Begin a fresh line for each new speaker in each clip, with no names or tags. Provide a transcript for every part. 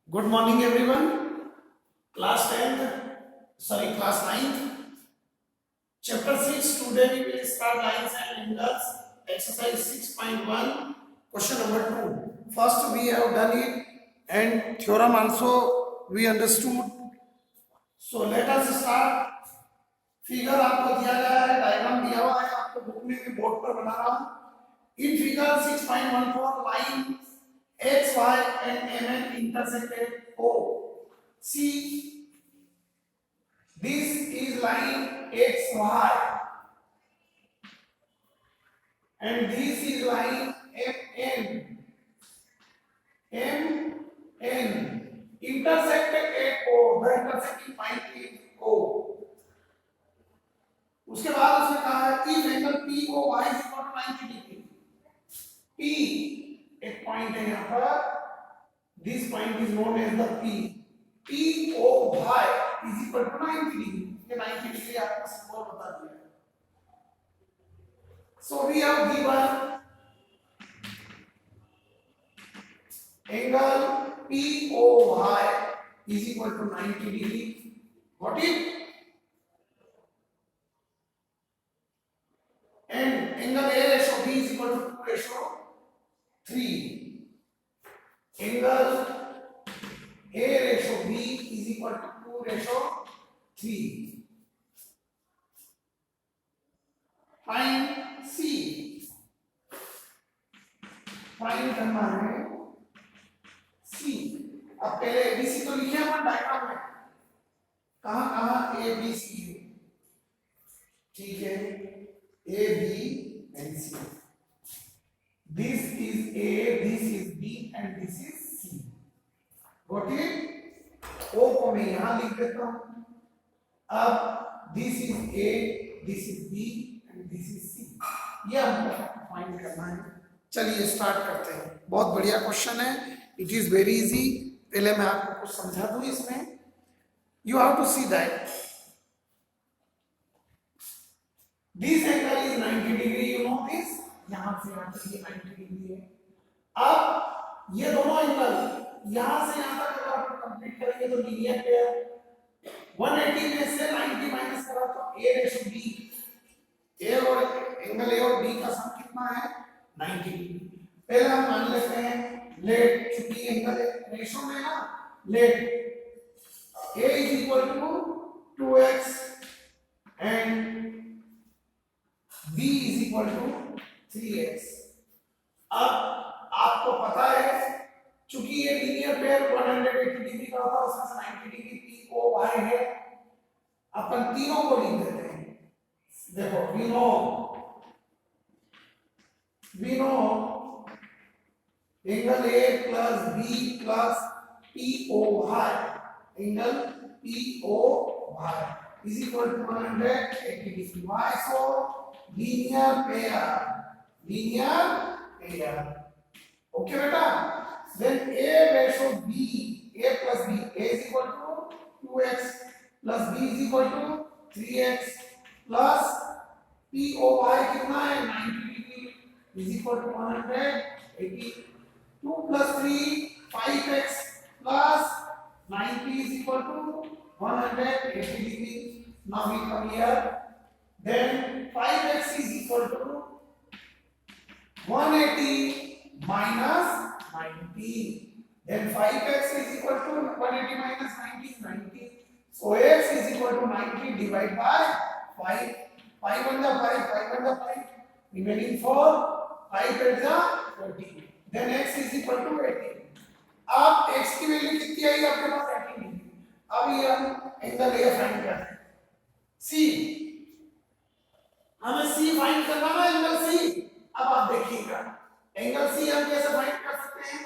Good morning, everyone. Class 10th, class 9th, chapter 6. Today we will start lines and angles, exercise 6.1, question number 2. First, we have done it, and theorem also we understood. So, let us start. Figure आपको दिया गया है, diagram दिया हुआ है, आपको book में भी बोर्ड पर बना रहा हूं. In figure 6.14, line X, Y and MN intersected O. See, this is line XY and this is line MN. Intersected at O. The intersecting point is O. उसके बाद उसने कहा है if angle POY is equal to 90 degree. P एक point है यहाँ पर. This point is known as the P. POY is equal to 90 degree. ये 90 degree आपको सिंबल बता दिया है. So we have given angle POY is equal to 90 degree. Got it? And angle A ratio B is equal to 2 ratio 3. Angle A ratio B is equal to 2 ratio 3. Find C. Find करना है C. अब पहले ABC तो लिखे हैं diagram में. कहाँ कहाँ A B C है. ठीक है. A B and C. This is A, this is B and this is C. Got it? O को मैं यहाँ लिख देता हूँ. अब this is A, this is B and this is C. ये हमको फाइंड करना है. चलिए स्टार्ट करते हैं. बहुत बढ़िया क्वेश्चन है. It is very easy. पहले मैं आपको कुछ समझा दूं इसमें. You have to see that this angle is 90 degree. You know this. यहां से यहां तक ये 90 डिग्री है. अब ये दोनों एंगल यहां से यहां तक अगर आप कंप्लीट करेंगे तो लीनियर पेयर 180 में से 90 माइनस करा तो A रेशो B. A और एंगल A और B का सम कितना है? 90 डिग्री. पहले हम मान लेते हैं लेट, चूंकि एंगल रेशो में ना, late A is equal to 2x and B is equal to 3x. अब आपको पता है चूंकि ये लीनियर पेयर 180 डिग्री का होता है, उसमें से 90 डिग्री POY है. अपन तीनों को लिख देते हैं. देखो we know angle A plus B plus POY. Angle POY is equal to 180 degree. Why so? Linear pair. Okay beta. Then A ratio B, A plus B, A is equal to 2x plus B is equal to 3x plus POY कितना है? 90 degree is equal to 180. 2 plus 3, 5x plus 90 is equal to 180 degree. Now we come here. Then 5x is equal to 180 minus 90. Then 5x is equal to 180 minus 90 is 90. So x is equal to 90 divided by 5. 5 on the 5, 5 on the 5. Remaining 4, 5 at the 40. Then x is equal to 18. अब x की value कितनी आई आपके पास? 18 degree. अब ये हम angle A find करते हैं. C. हमें C फाइंड करना है, एंगल C. अब आप देखिएगा एंगल C हम कैसे फाइंड कर सकते हैं?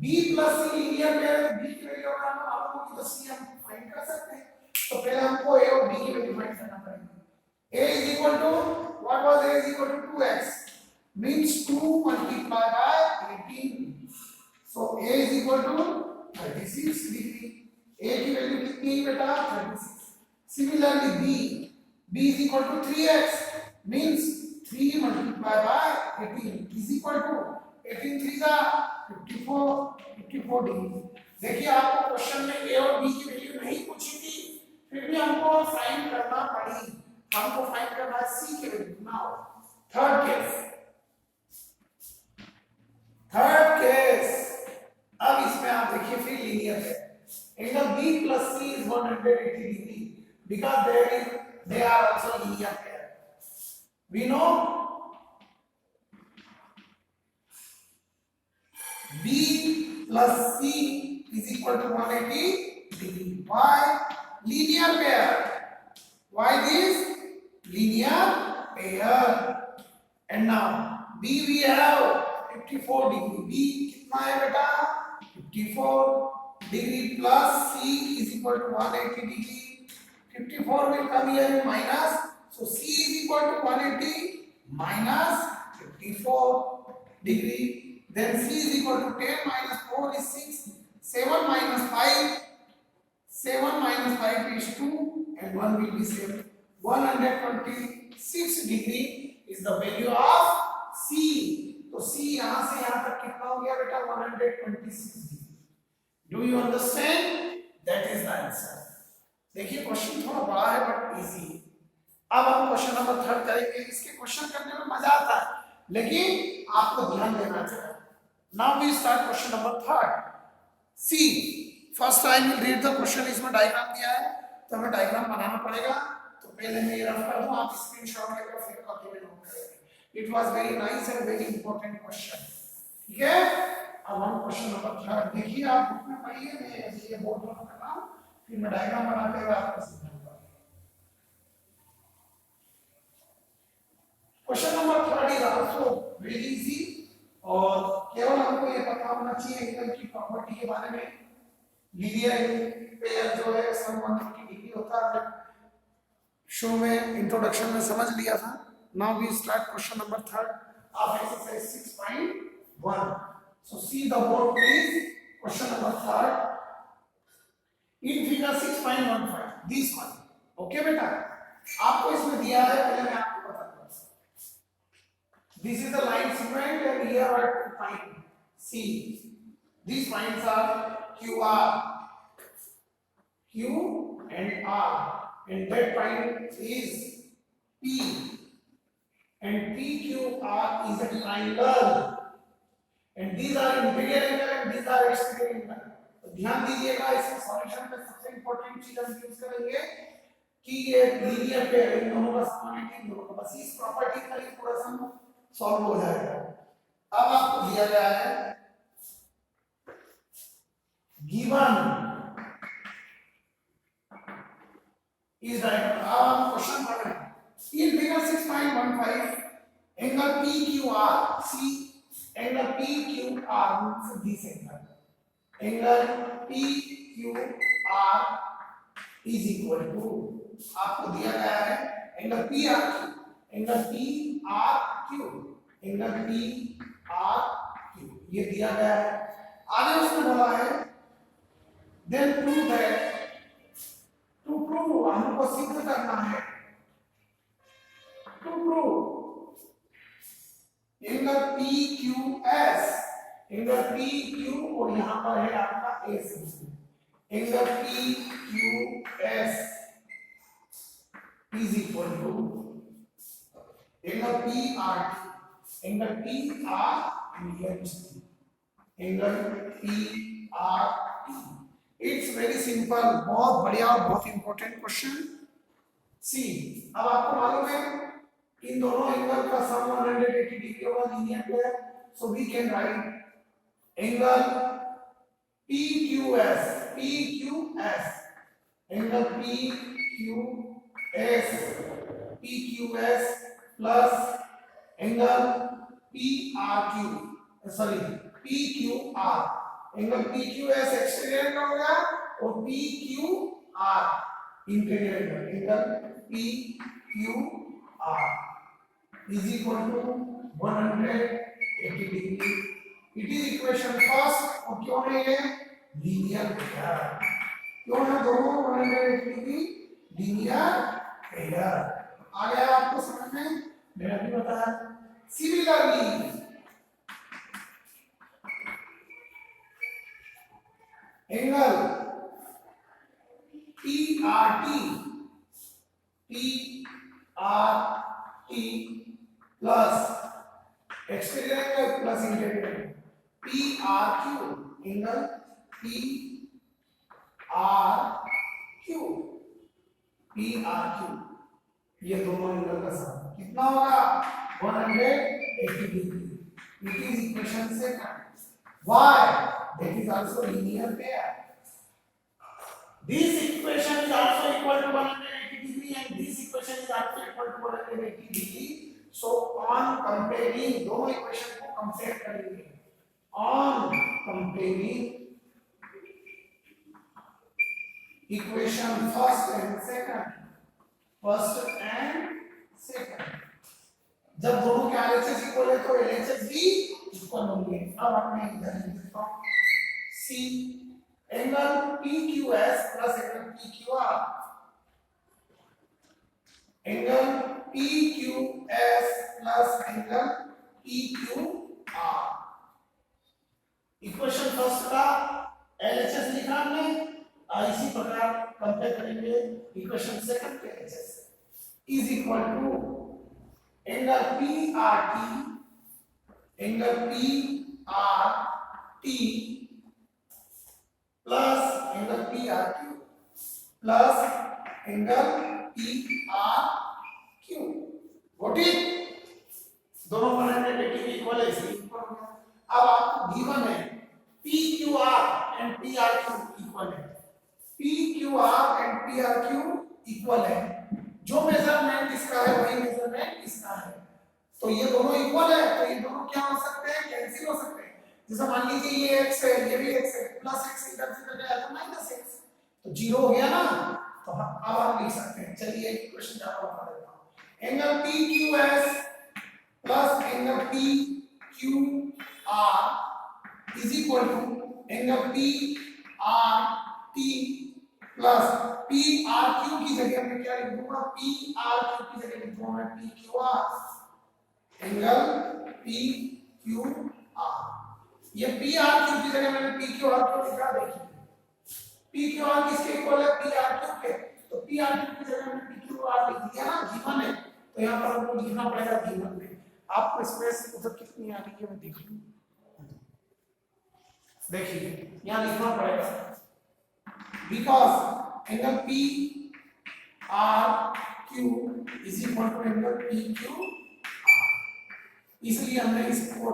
B plus C linear pair है. B की वैल्यू अगर हमें मालूम होगी तो C हम फाइंड कर सकते हैं. तो पहले हमको A और B की वैल्यू फाइंड करना पड़ेगा. A is equal to, what was A is equal to 2x, means 2 multiplied by 18. So A is equal to 36 degree. A की वैल्यू कितनी है बेटा? 36. Similarly B is equal to 3x, means 3 multiplied by 18 is equal to 18 3 54 degree. देखिए आपको question में ए और B की value नहीं पूछी थी, फिर भी हमको फाइंड करना पड़ी। हमको फाइंड करना है सी की वैल्यू। नाउ थर्ड केस, अब इसमें आप देखिए फिर लीनियर है। Angle B plus C is 180 degree because they are also linear pair. We know B plus C is equal to 180 degree. Why? Linear pair. Why this? Linear pair. And now B we have 54 degree. B कितना है बेटा? 54 degree plus C is equal to 180 degree. 54 will come here in minus. So C is equal to 180 minus 54 degree. Then C is equal to 10 minus 4 is 6. 7 minus 5. 7 minus 5 is 2 and 1 will be 7. 126 degree is the value of C. तो C यहाँ से यहाँ तक कितना हो गया बेटा? 126 degree. Do you understand? That is the answer. देखिए क्वेश्चन थोड़ा बड़ा है बट इजी है। अब हम क्वेश्चन नंबर 3 करेंगे। इसके क्वेश्चन करने में मजा आता है, लेकिन आपको ध्यान देना चाहिए। Now we start question number 3। See first I will read the question. इसमें डायग्राम दिया है तो हमें डायग्राम बनाना पड़ेगा। तो पहले मैं ये रफ कर दूं, आप स्क्रीनशॉट लेकर फिर कॉपी में नोट करेंगे। It was very nice and very important question. ठीक है, अब हम क्वेश्चन नंबर 3 देखिए, आप बुक में पढ़िए, मैं ये बोर्ड पर कर रहा हूं, फिर मैं डायग्राम बनाते हुए आपको समझाऊंगा। Question number 3 is also very easy और केवल हमको ये पता होना चाहिए एंगल की प्रॉपर्टी के बारे में। लीनियर पेयर जो है सम 180 डिग्री होता है, शुरू में इंट्रोडक्शन में समझ लिया था। Now we start question number 3 of exercise 6.1। So see the board please. Question number 3 in figure 6.15 this one. Okay बेटा, आपको इसमें दिया है, पहले मैं आपको बताता हूं। This is the line segment and here are two points C. These points are QR, Q and R, and that point is P, and PQR is a triangle, and these are interior angle and these are exterior angle. तो ध्यान दीजिएगा, इसमें solution में सबसे important चीज हम use करेंगे कि ये लीनियर पेयर इन दोनों का सॉल्यूशन दोनों का, बस इस प्रॉपर्टी का ही पूरा सम सॉल्व हो जाएगा। अब आपको दिया गया है गिवन इज डायग्राम। अब हम क्वेश्चन पढ़ रहे हैं। In figure 6.15 angle PQR, see angle PQR means this angle. Angle PQR is equal to, आपको दिया गया है angle PRQ, angle PRQ, angle PRQ ये दिया गया है। आगे उसने बोला है then prove that, to prove हमको सिद्ध करना है, to prove angle PQS, angle PQ और यहां पर है आपका S, angle PQS is equal to angle PRT, angle PRT, angle PRT। It's very simple, बहुत बढ़िया और बहुत इंपॉर्टेंट क्वेश्चन। सी अब आपको मालूम है इन दोनों एंगल का सम 180 डिग्री होगा, linear pair, so we can write angle PQS, PQS, angle PQS, PQS plus angle PRQ, sorry PQR, angle PQS exterior angle हो गया और PQR interior angle, angle PQR is equal to 180 degree. It is equation first. और क्यों है ये linear pair, क्यों है दोनों 180 डिग्री लीनियर पेयर। आ गया आपको समझ में? मैंने अभी बताया। Similarly angle PRT plus exterior angle plus interior angle PRQ angle PRQ ये दोनों एंगल का सम कितना होगा 180 degree. It is equation second. Why? That is also linear pair. This equation is also equal to 180 degree and this equation is also equal to 180 degree. So on comparing दोनों equation को compare करेंगे. On comparing equation first and second. जब दोनों के RHS equal है तो LHS भी equal होंगे. अब हमने इधर लिखा C angle PQS plus angle PQR angle PQS plus angle PQR. Equation first का LHS लिखा हमने. इसी प्रकार कंपेयर करेंगे इक्वेशन सेकंड के LHS is equal to angle PRT plus angle PRQ plus angle PRQ. What is दोनों 180 equal है इसलिए इक्वल हो गया. अब आपको गिवन है PQR एंड PRQ इक्वल है. PQR एंड PRQ इक्वल है. जो मेजरमेंट इसका है वही मेजरमेंट इसका है. तो ये दोनों इक्वल है तो ये दोनों क्या हो सकते हैं कैंसिल हो सकते हैं. जैसे मान लीजिए ये x है ये भी x है प्लस x इधर से इधर गया तो माइनस x तो जीरो हो गया ना. तो अब हम लिख सकते हैं. चलिए एक क्वेश्चन ज्यादा बता देता हूं. Angle PQS plus angle PQR is equal to angle PRT plus PRQ की जगह में क्या लिख दूंगा PRQ की जगह लिख दूंगा PQR एंगल PQR. ये PRQ की जगह मैंने PQR को लिखा. देखिए PQR किसके इक्वल है PRQ के. तो PRQ की जगह मैंने PQR लिख दिया ना. गिवन है तो यहाँ पर हमको लिखना पड़ेगा गिवन में. आपको स्पेस उधर कितनी आ रही है मैं देख लूं. देखिए यहाँ लिखना पड़ेगा because angle PRQ is equal to angle PQR. इसलिए हमने इसको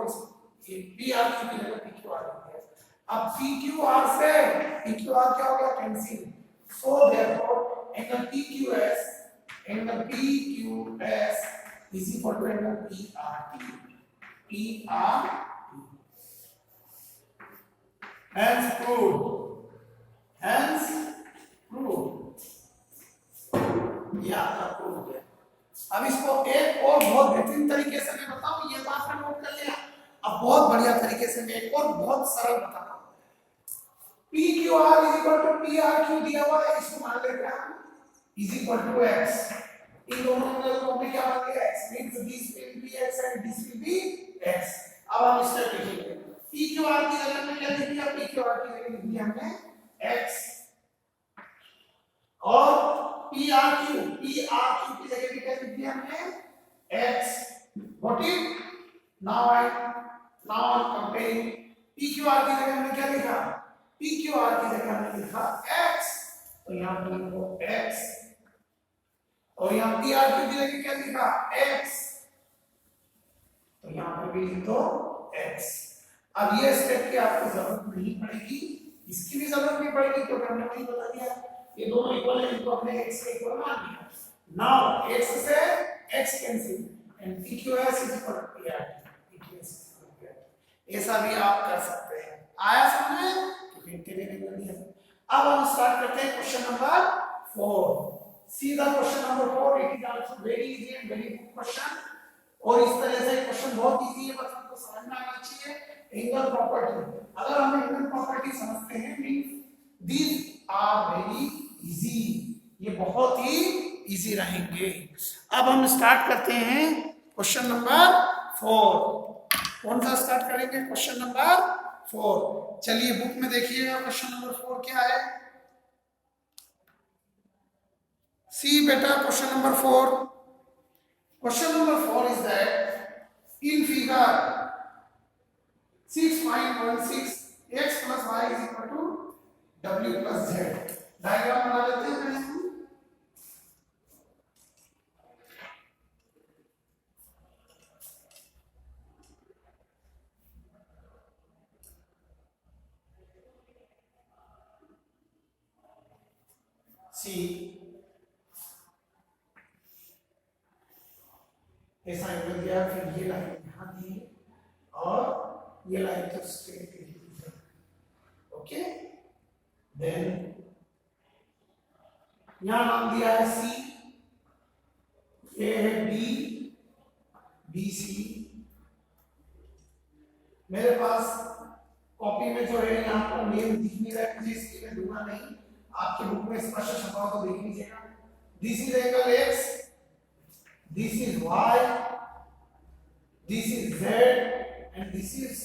PRQ की जगह PQR लिख दिया. अब PQR से PQR क्या हो गया cancel. So therefore angle PQS is equal to angle PRT. Hence proved. अब इसको एक और बहुत बेहतरीन तरीके से मैं बताऊं. ये बात में नोट कर लिया. अब बहुत बढ़िया तरीके से मैं एक और बहुत सरल बताता हूं. PQR is equal to PRQ दिया हुआ है. इसको मान लेते हैं is equal to x. इन दोनों एंगल को हमने क्या मान लिया x means this will be x and this will be x. अब हम इसको लिखेंगे. PQR की जगह में क्या लिख दिया PQR की जगह लिख दिया हमने x और PRQ की जगह भी क्या लिख दिया हमने x. What is now comparing PQR की जगह हमने क्या लिखा PQR की जगह हमने लिखा x. तो यहाँ पर लिखो x और यहाँ PRQ की जगह क्या लिखा x. तो यहाँ पर भी लिख दो x. अब ये स्टेप की आपको जरूरत नहीं पड़ेगी. इसकी भी जरूरत नहीं पड़ेगी क्योंकि हमने वही बता दिया ये दोनों इक्वल है. इनको हमने x के इक्वल मान लिया. नाउ x से x cancel and PQS is equal to PRT. ऐसा भी आप कर सकते हैं. आया समझ में. तो इंटीरियर एंगल दिया. अब हम स्टार्ट करते हैं क्वेश्चन नंबर 4. सीधा question number 4. It is also very easy and very good question. और इस तरह से क्वेश्चन बहुत इजी है. बस आपको समझ में आना चाहिए एंगल प्रॉपर्टी. अगर हम एंगल प्रॉपर्टी समझते हैं means these are very easy. ये बहुत ही इजी रहेंगे. अब हम स्टार्ट करते हैं क्वेश्चन नंबर 4. कौन सा स्टार्ट करेंगे क्वेश्चन नंबर 4। चलिए बुक में देखिएगा क्वेश्चन नंबर 4 क्या है। सी बेटा question number 4। Question number 4 is that in figure 6.16 x plus y is equal to w plus z। Diagram बना लेते हैं पहले हम। सी ऐसा एंगल दिया, फिर ये लाइन यहाँ दी और ये लाइन तो स्ट्रेट दी। ओके, देन यहाँ नाम दिया है सी, ये है बी, बी सी। मेरे पास कॉपी में जो है यहाँ पर नेम दिख नहीं रहा है मुझे, इसलिए मैं दूंगा नहीं। आपके बुक में स्पष्ट छपा हो तो देख लीजिएगा। This is angle x, this is y, this is z and this is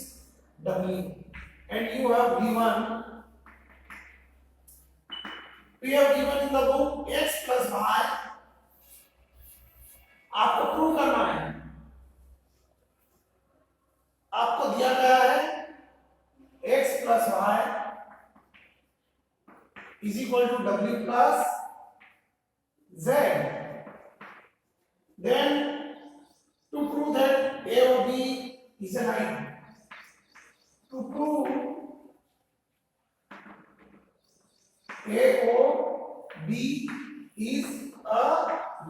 डब्ल्यू and you have given we have given in the book x plus y। आपको प्रूव करना है, आपको दिया गया है x plus y is equal to w plus z। then to prove that a or b is a line, to prove a or b is a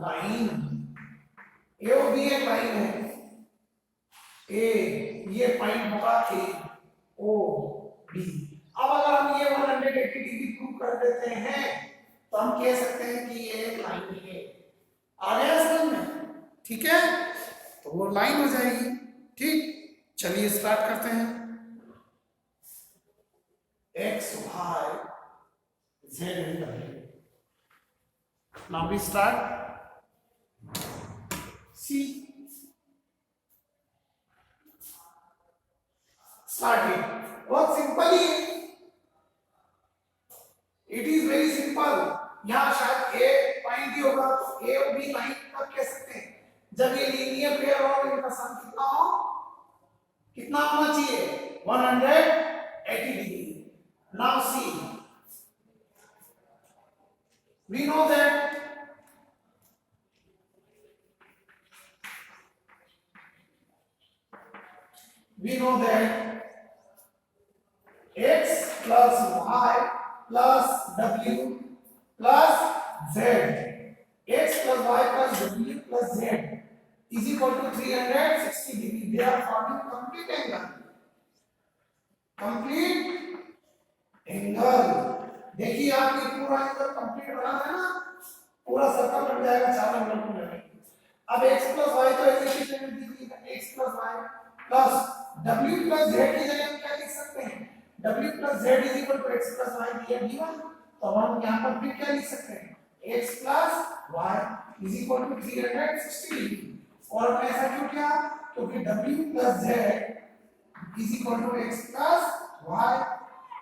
line, a और b एक line है। ए ये पॉइंट होगा ए O B. अब अगर हम ये 180 degree prove कर देते हैं तो हम कह सकते हैं कि ये एक लाइन है। आ गया समझ में? ठीक है, तो वो लाइन हो जाएगी। ठीक, चलिए स्टार्ट करते हैं। एक्स वाई जेड एंड डब्ल्यू। Now we start. See started बहुत सिंपल ही, इट इज वेरी सिंपल। यहाँ शायद ए पॉइंट ही होगा तो ए और बी लाइन कब कह सकते हैं, जब ये लीनियर पेयर हो, इनका सम कितना हो, कितना होना चाहिए 180 degree. Now see, we know that x plus y plus w plus z, x plus y plus w plus z is equal to 360 degree। They are forming complete angle, complete angle। देखिए आप ये पूरा angle complete बना है ना, पूरा circle बन जाएगा 4 एंगल को मिलाकर। अब x plus y तो ऐसे ही लिख दीजिए, x plus y plus w plus z की जगह हम क्या लिख सकते हैं, w plus z is equal to x plus y दिया d1। तो हम यहाँ पर फिर क्या लिख सकते हैं, x plus y is equal to 360 degree. और हमने ऐसा क्यों किया, क्योंकि w plus z is equal to x plus y।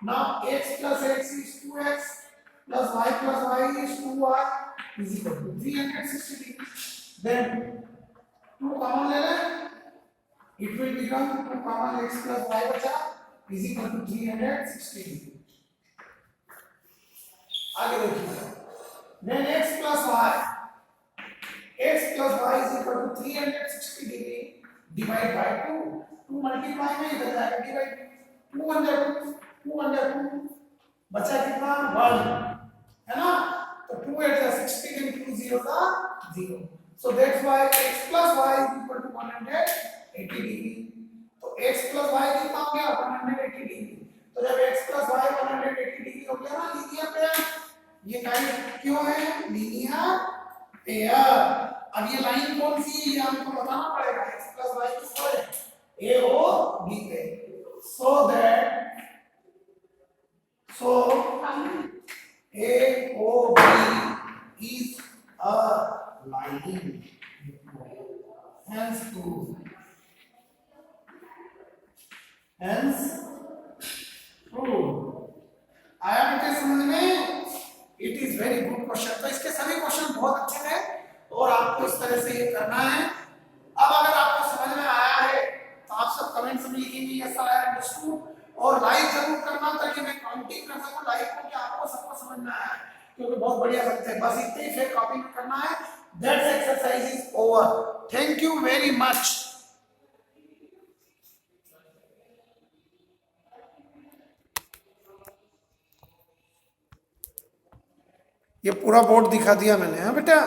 now x plus x is 2x plus y is 2y is equal to 360 degree। then 2 common ले लें, it will become 2 common x plus y बचा is equal to 360 degree। आगे देखिए, then x plus y is equal to 360 degree divide by 2। 2 multiply में इधर जाएगा, divide 2 under 2 बचा कितना 1 है ना, तो 2 at the 60 and 2 0 का 0। so that's why x plus y is equal to 180 degree. तो x plus y कितना हो गया 180 डिग्री। तो जब x plus y 180 डिग्री हो गया ना लीनियर पेयर, ये काइंड क्यों है लीनियर पेयर। अब ये लाइन कौन सी है ये हमको बताना पड़ेगा, x plus y किसको है, a और b पे। so a o b is a line, hence समझ में? It is very good question. तो इसके सभी क्वेश्चन बहुत अच्छे थे और आपको इस तरह से ये करना है। अब अगर आपको समझ में आया है तो आप सब कमेंट्स में लिखेंगे यस आई अंडरस्टूड, और लाइक जरूर करना ताकि मैं काउंटिंग कर सकूं लाइक को कि आपको सबको समझ में आया है, क्योंकि बहुत बढ़िया लगता है। बस इतने ही फिर कॉपी में करना है। That's exercise is over. Thank you very much. ये पूरा बोर्ड दिखा दिया मैंने, हाँ बेटा।